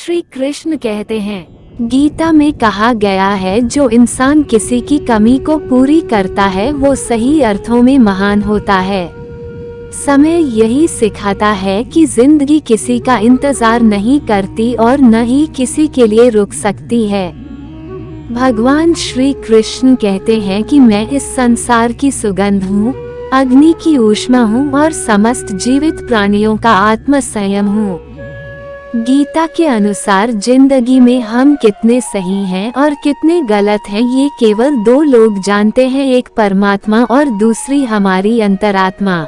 श्री कृष्ण कहते हैं, गीता में कहा गया है, जो इंसान किसी की कमी को पूरी करता है वो सही अर्थों में महान होता है। समय यही सिखाता है कि जिंदगी किसी का इंतजार नहीं करती और न ही किसी के लिए रुक सकती है। भगवान श्री कृष्ण कहते हैं कि मैं इस संसार की सुगंध हूँ, अग्नि की ऊष्मा हूँ और समस्त जीवित प्राणियों का आत्म संयम हूँ। गीता के अनुसार जिंदगी में हम कितने सही हैं और कितने गलत हैं ये केवल दो लोग जानते हैं, एक परमात्मा और दूसरी हमारी अंतरात्मा।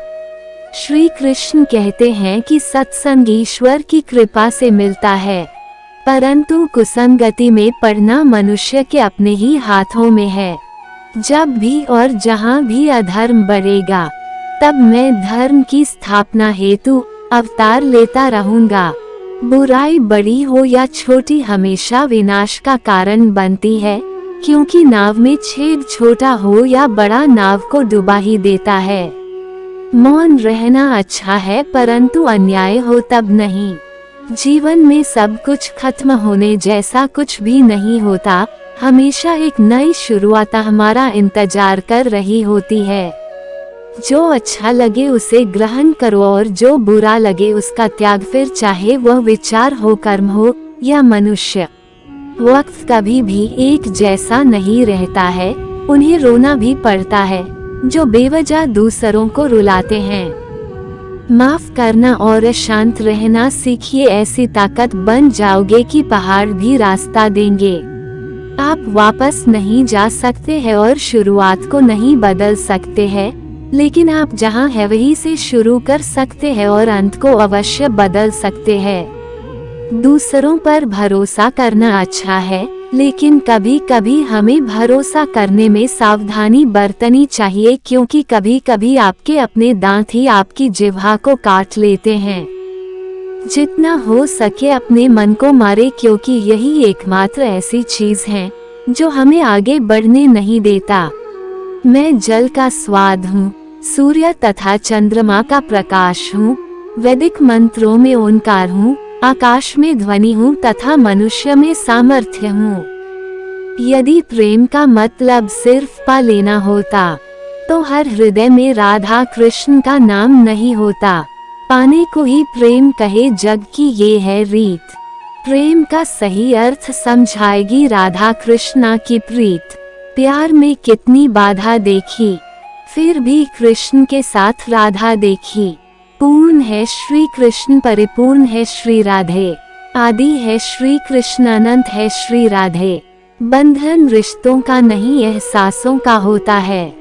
श्री कृष्ण कहते हैं कि सत्संग ईश्वर की कृपा से मिलता है, परंतु कुसंगति में पड़ना मनुष्य के अपने ही हाथों में है। जब भी और जहाँ भी अधर्म बढ़ेगा, तब मैं धर्म की स्थापना हेतु अवतार लेता रहूंगा। बुराई बड़ी हो या छोटी हमेशा विनाश का कारण बनती है, क्योंकि नाव में छेद छोटा हो या बड़ा नाव को डुबा ही देता है। मौन रहना अच्छा है, परंतु अन्याय हो तब नहीं। जीवन में सब कुछ खत्म होने जैसा कुछ भी नहीं होता, हमेशा एक नई शुरुआत हमारा इंतजार कर रही होती है। जो अच्छा लगे उसे ग्रहण करो और जो बुरा लगे उसका त्याग, फिर चाहे वह विचार हो, कर्म हो या मनुष्य। वक्त कभी भी एक जैसा नहीं रहता है, उन्हें रोना भी पड़ता है जो बेवजह दूसरों को रुलाते हैं। माफ करना और शांत रहना सीखिए, ऐसी ताकत बन जाओगे कि पहाड़ भी रास्ता देंगे। आप वापस नहीं जा सकते हैं और शुरुआत को नहीं बदल सकते हैं, लेकिन आप जहां हैं वहीं से शुरू कर सकते हैं और अंत को अवश्य बदल सकते हैं। दूसरों पर भरोसा करना अच्छा है, लेकिन कभी कभी हमें भरोसा करने में सावधानी बरतनी चाहिए, क्योंकि कभी कभी आपके अपने दांत ही आपकी जिह्वा को काट लेते हैं। जितना हो सके अपने मन को मारे, क्योंकि यही एकमात्र ऐसी चीज है जो हमें आगे बढ़ने नहीं देता। मैं जल का स्वाद हूँ, सूर्य तथा चंद्रमा का प्रकाश हूँ, वैदिक मंत्रों में ओंकार हूँ, आकाश में ध्वनि हूँ तथा मनुष्य में सामर्थ्य हूँ। यदि प्रेम का मतलब सिर्फ पा लेना होता, तो हर हृदय में राधा कृष्ण का नाम नहीं होता। पाने को ही प्रेम कहे जग की ये है रीत, प्रेम का सही अर्थ समझाएगी राधा कृष्णा की प्रीत। प्यार में कितनी बाधा देखी, फिर भी कृष्ण के साथ राधा देखी। पूर्ण है श्री कृष्ण, परिपूर्ण है श्री राधे, आदि है श्री कृष्ण, अनंत है श्री राधे। बंधन रिश्तों का नहीं एहसासों का होता है,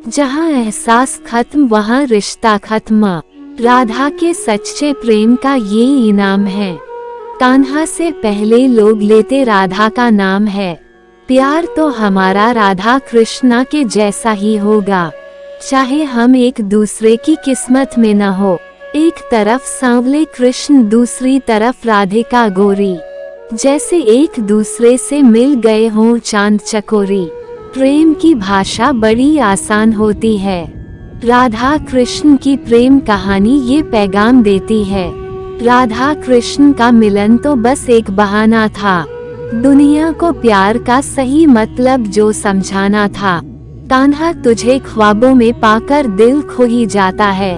जहाँ एहसास खत्म वहाँ रिश्ता खत्म। राधा के सच्चे प्रेम का ये इनाम है, कान्हा से पहले लोग लेते राधा का नाम है। प्यार तो हमारा राधा कृष्णा के जैसा ही होगा, चाहे हम एक दूसरे की किस्मत में न हो। एक तरफ सांवले कृष्ण, दूसरी तरफ राधिका गोरी, जैसे एक दूसरे से मिल गए हों चांद चकोरी। प्रेम की भाषा बड़ी आसान होती है, राधा कृष्ण की प्रेम कहानी ये पैगाम देती है। राधा कृष्ण का मिलन तो बस एक बहाना था, दुनिया को प्यार का सही मतलब जो समझाना था। कान्हा तुझे ख्वाबों में पाकर दिल खो ही जाता है,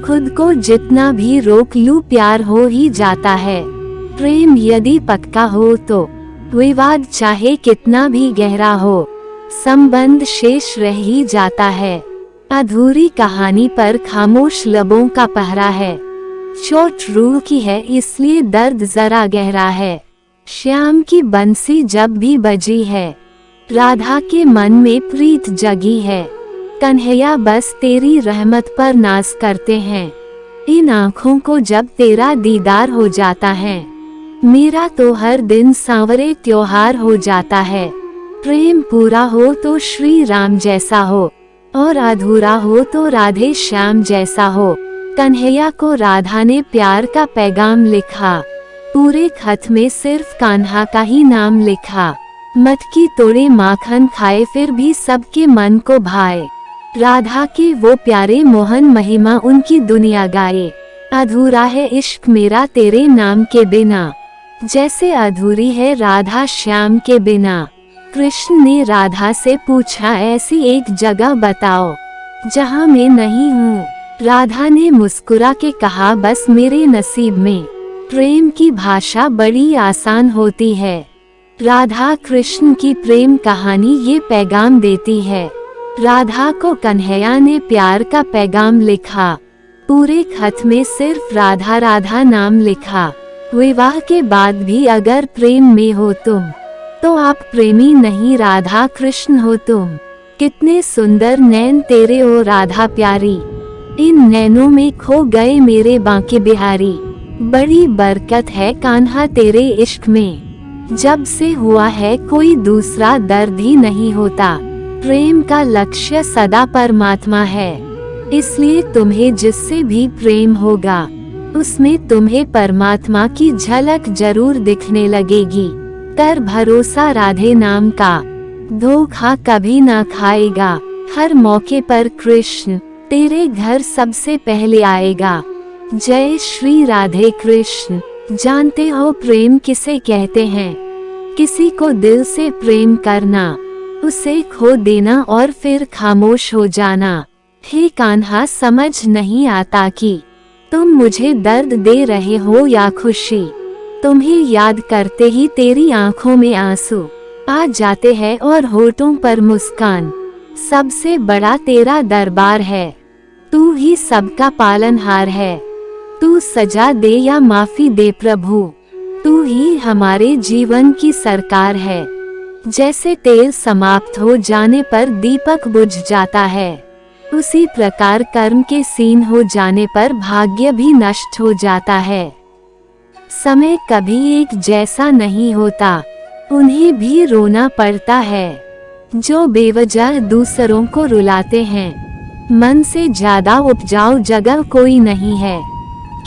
खुद को जितना भी रोक लूं प्यार हो ही जाता है। प्रेम यदि पक्का हो तो विवाद चाहे कितना भी गहरा हो, संबंध शेष रह ही जाता है। अधूरी कहानी पर खामोश लबों का पहरा है, चोट रूह की है इसलिए दर्द जरा गहरा है। श्याम की बंसी जब भी बजी है, राधा के मन में प्रीत जगी है। कन्हैया बस तेरी रहमत पर नाज करते हैं, इन आँखों को जब तेरा दीदार हो जाता है। मेरा तो हर दिन सांवरे त्योहार हो जाता है। प्रेम पूरा हो तो श्री राम जैसा हो, और अधूरा हो तो राधे श्याम जैसा हो। कन्हैया को राधा ने प्यार का पैगाम लिखा, पूरे खत में सिर्फ कान्हा का ही नाम लिखा। मटकी तोड़े माखन खाए फिर भी सबके मन को भाए, राधा के वो प्यारे मोहन महिमा उनकी दुनिया गाए। अधूरा है इश्क मेरा तेरे नाम के बिना, जैसे अधूरी है राधा श्याम के बिना। कृष्ण ने राधा से पूछा, ऐसी एक जगह बताओ जहाँ मैं नहीं हूँ। राधा ने मुस्कुरा के कहा, बस मेरे नसीब में। प्रेम की भाषा बड़ी आसान होती है। राधा कृष्ण की प्रेम कहानी ये पैगाम देती है। राधा को कन्हैया ने प्यार का पैगाम लिखा। पूरे खत में सिर्फ राधा राधा नाम लिखा। विवाह के बाद भी अगर प्रेम में हो तुम, तो आप प्रेमी नहीं, राधा कृष्ण हो तुम। कितने सुंदर नैन तेरे ओ राधा प्यारी, इन नैनों में खो गए मेरे बांके बिहारी। बड़ी बरकत है कान्हा तेरे इश्क में, जब से हुआ है कोई दूसरा दर्द ही नहीं होता। प्रेम का लक्ष्य सदा परमात्मा है, इसलिए तुम्हें जिससे भी प्रेम होगा उसमें तुम्हें परमात्मा की झलक जरूर दिखने लगेगी। कर भरोसा राधे नाम का, धोखा कभी ना खाएगा। हर मौके पर कृष्ण तेरे घर सबसे पहले आएगा। जय श्री राधे कृष्ण। जानते हो प्रेम किसे कहते हैं? किसी को दिल से प्रेम करना, उसे खो देना और फिर खामोश हो जाना। हे कान्हा, समझ नहीं आता कि तुम मुझे दर्द दे रहे हो या खुशी। तुम्हें याद करते ही तेरी आंखों में आंसू आ जाते हैं और होठों पर मुस्कान। सबसे बड़ा तेरा दरबार है, तू ही सबका पालनहार है। तू सजा दे या माफी दे प्रभु, तू ही हमारे जीवन की सरकार है। जैसे तेल समाप्त हो जाने पर दीपक बुझ जाता है, उसी प्रकार कर्म के सीन हो जाने पर भाग्य भी नष्ट हो जाता है। समय कभी एक जैसा नहीं होता, उन्हें भी रोना पड़ता है। जो बेवजह दूसरों को रुलाते हैं, मन से ज्यादा उपजाऊ जगह कोई नहीं है,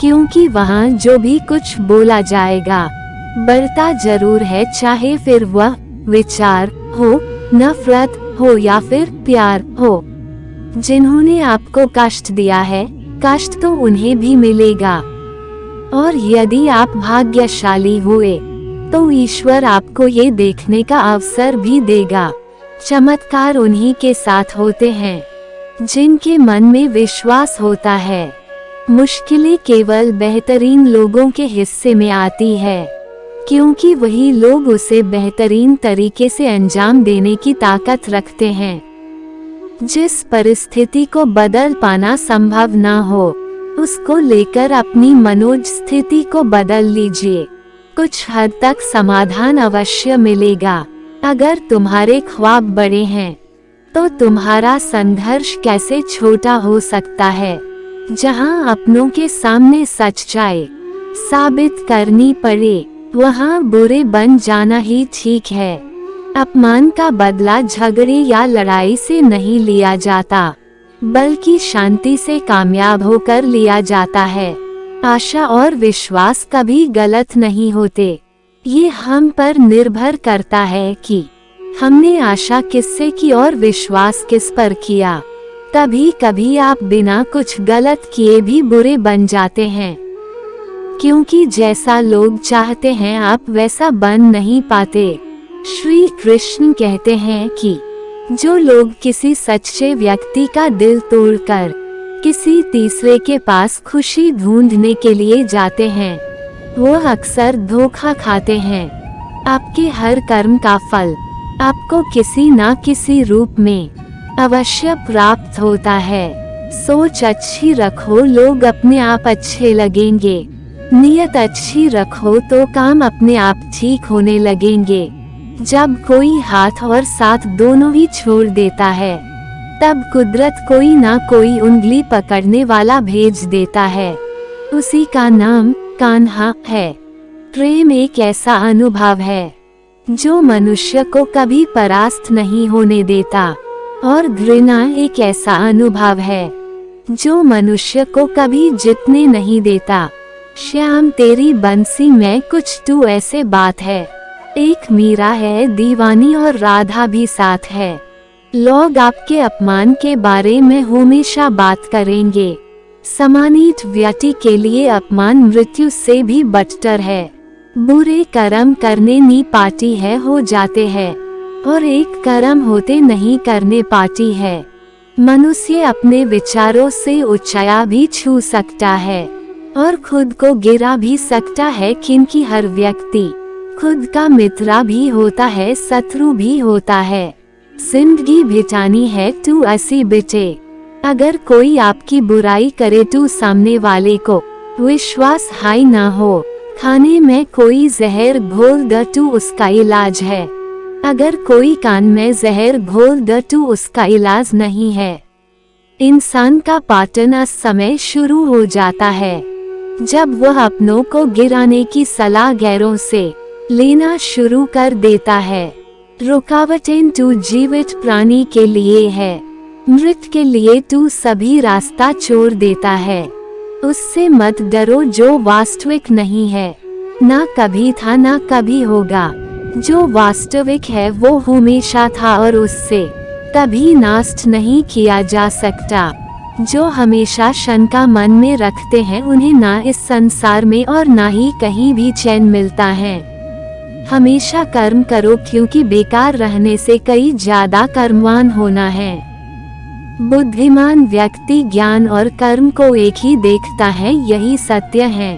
क्योंकि वहाँ जो भी कुछ बोला जाएगा बढ़ता जरूर है, चाहे फिर वह विचार हो, नफरत हो या फिर प्यार हो। जिन्होंने आपको कष्ट दिया है, कष्ट तो उन्हें भी मिलेगा। और यदि आप भाग्यशाली हुए तो ईश्वर आपको ये देखने का अवसर भी देगा। चमत्कार उन्हीं के साथ होते हैं जिनके मन में विश्वास होता है। मुश्किलें केवल बेहतरीन लोगों के हिस्से में आती है, क्योंकि वही लोग उसे बेहतरीन तरीके से अंजाम देने की ताकत रखते हैं। जिस परिस्थिति को बदल पाना संभव ना हो, उसको लेकर अपनी मनोज स्थिति को बदल लीजिए। कुछ हद तक समाधान अवश्य मिलेगा। अगर तुम्हारे ख्वाब बड़े हैं, तो तुम्हारा संघर्ष कैसे छोटा हो सकता है। जहां अपनों के सामने सच्चाई साबित करनी पड़े, वहां बुरे बन जाना ही ठीक है। अपमान का बदला झगड़े या लड़ाई से नहीं लिया जाता, बल्कि शांति से कामयाब होकर लिया जाता है। आशा और विश्वास कभी गलत नहीं होते। ये हम पर निर्भर करता है कि हमने आशा किससे की और विश्वास किस पर किया। कभी कभी आप बिना कुछ गलत किए भी बुरे बन जाते हैं, क्योंकि जैसा लोग चाहते हैं आप वैसा बन नहीं पाते। श्री कृष्ण कहते हैं कि जो लोग किसी सच्चे व्यक्ति का दिल तोड़कर किसी तीसरे के पास खुशी ढूंढने के लिए जाते हैं, वो अक्सर धोखा खाते हैं। आपके हर कर्म का फल आपको किसी न किसी रूप में अवश्य प्राप्त होता है। सोच अच्छी रखो, लोग अपने आप अच्छे लगेंगे। नियत अच्छी रखो तो काम अपने आप ठीक होने लगेंगे। जब कोई हाथ और साथ दोनों ही छोड़ देता है, तब कुदरत कोई ना कोई उंगली पकड़ने वाला भेज देता है। उसी का नाम कान्हा है। प्रेम एक ऐसा अनुभव है जो मनुष्य को कभी परास्त नहीं होने देता, और घृणा एक ऐसा अनुभव है जो मनुष्य को कभी जीतने नहीं देता। श्याम तेरी बंसी में कुछ तू ऐसे बात है। एक मीरा है दीवानी और राधा भी साथ है। लोग आपके अपमान के बारे में हमेशा बात करेंगे। सम्मानित व्यक्ति के लिए अपमान मृत्यु से भी बदतर है। बुरे कर्म करने नी पाटी है हो जाते हैं, और एक कर्म होते नहीं करने पाटी है। मनुष्य अपने विचारों से ऊंचाई भी छू सकता है और खुद को गिरा भी सकता है, क्योंकि हर व्यक्ति खुद का मित्र भी होता है, शत्रु भी होता है। जिंदगी बितानी है तू ऐसी बिते, अगर कोई आपकी बुराई करे तो सामने वाले को विश्वास हाई ना हो। खाने में कोई जहर घोल दे तो उसका इलाज है, अगर कोई कान में जहर घोल दे तो उसका इलाज नहीं है। इंसान का पाटना समय शुरू हो जाता है जब वह अपनों को गिराने की सलाह गैरों से लेना शुरू कर देता है। रुकावटें तू जीवित प्राणी के लिए है, मृत के लिए तू सभी रास्ता छोड़ देता है। उससे मत डरो जो वास्तविक नहीं है, ना कभी था ना कभी होगा। जो वास्तविक है वो हमेशा था और उससे कभी नष्ट नहीं किया जा सकता। जो हमेशा शंका मन में रखते हैं उन्हें ना इस संसार में और ना ही कहीं भी चैन मिलता है। हमेशा कर्म करो, क्योंकि बेकार रहने से कई ज्यादा कर्मवान होना है। बुद्धिमान व्यक्ति ज्ञान और कर्म को एक ही देखता है, यही सत्य है।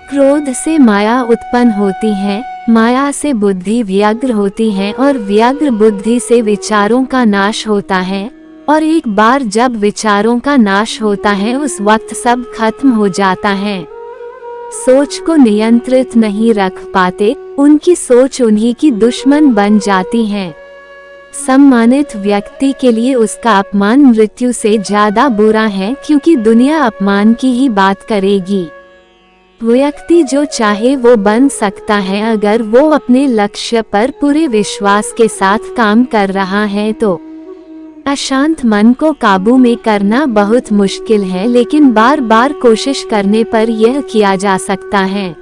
क्रोध से माया उत्पन्न होती है, माया से बुद्धि व्यग्र होती है और व्यग्र बुद्धि से विचारों का नाश होता है। और एक बार जब विचारों का नाश होता है उस वक्त सब खत्म हो जाता है। सोच को नियंत्रित नहीं रख पाते, उनकी सोच उन्हीं की दुश्मन बन जाती है। सम्मानित व्यक्ति के लिए उसका अपमान मृत्यु से ज्यादा बुरा है, क्योंकि दुनिया अपमान की ही बात करेगी। व्यक्ति जो चाहे वो बन सकता है, अगर वो अपने लक्ष्य पर पूरे विश्वास के साथ काम कर रहा है तो। अशांत मन को काबू में करना बहुत मुश्किल है, लेकिन बार बार कोशिश करने पर यह किया जा सकता है।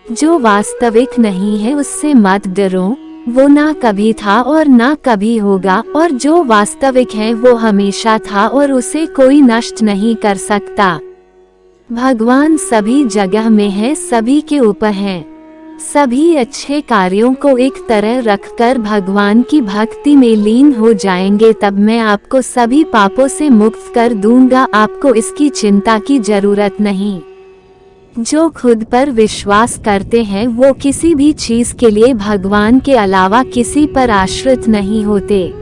जो वास्तविक नहीं है उससे मत डरो, वो ना कभी था और ना कभी होगा, और जो वास्तविक है वो हमेशा था और उसे कोई नष्ट नहीं कर सकता। भगवान सभी जगह में है, सभी के ऊपर है। सभी अच्छे कार्यों को एक तरह रखकर भगवान की भक्ति में लीन हो जाएंगे, तब मैं आपको सभी पापों से मुक्त कर दूंगा। आपको इसकी चिंता की जरूरत नहीं। जो खुद पर विश्वास करते हैं वो किसी भी चीज के लिए भगवान के अलावा किसी पर आश्रित नहीं होते।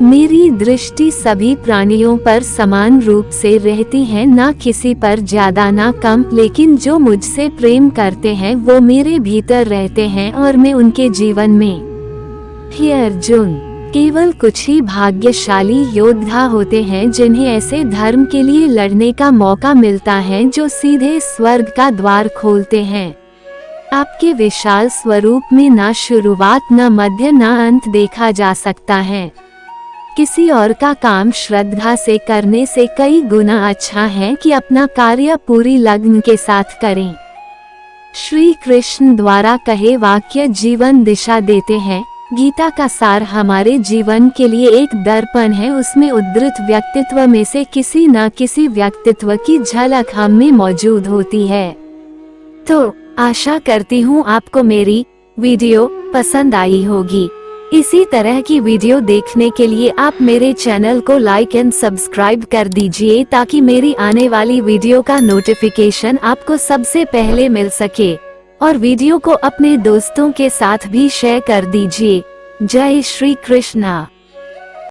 मेरी दृष्टि सभी प्राणियों पर समान रूप से रहती है, ना किसी पर ज्यादा ना कम, लेकिन जो मुझसे प्रेम करते हैं वो मेरे भीतर रहते हैं और मैं उनके जीवन में। हे अर्जुन, केवल कुछ ही भाग्यशाली योद्धा होते हैं जिन्हें ऐसे धर्म के लिए लड़ने का मौका मिलता है जो सीधे स्वर्ग का द्वार खोलते हैं। आपके विशाल स्वरूप में ना शुरुआत ना मध्य ना अंत देखा जा सकता है। किसी और का काम श्रद्धा से करने से कई गुना अच्छा है कि अपना कार्य पूरी लगन के साथ करें। श्री कृष्ण द्वारा कहे वाक्य जीवन दिशा देते हैं। गीता का सार हमारे जीवन के लिए एक दर्पण है, उसमें उद्धृत व्यक्तित्व में से किसी न किसी व्यक्तित्व की झलक हम में मौजूद होती है। तो आशा करती हूँ आपको मेरी वीडियो पसंद आई होगी। इसी तरह की वीडियो देखने के लिए आप मेरे चैनल को लाइक एंड सब्सक्राइब कर दीजिए, ताकि मेरी आने वाली वीडियो का नोटिफिकेशन आपको सबसे पहले मिल सके। और वीडियो को अपने दोस्तों के साथ भी शेयर कर दीजिए। जय श्री कृष्णा।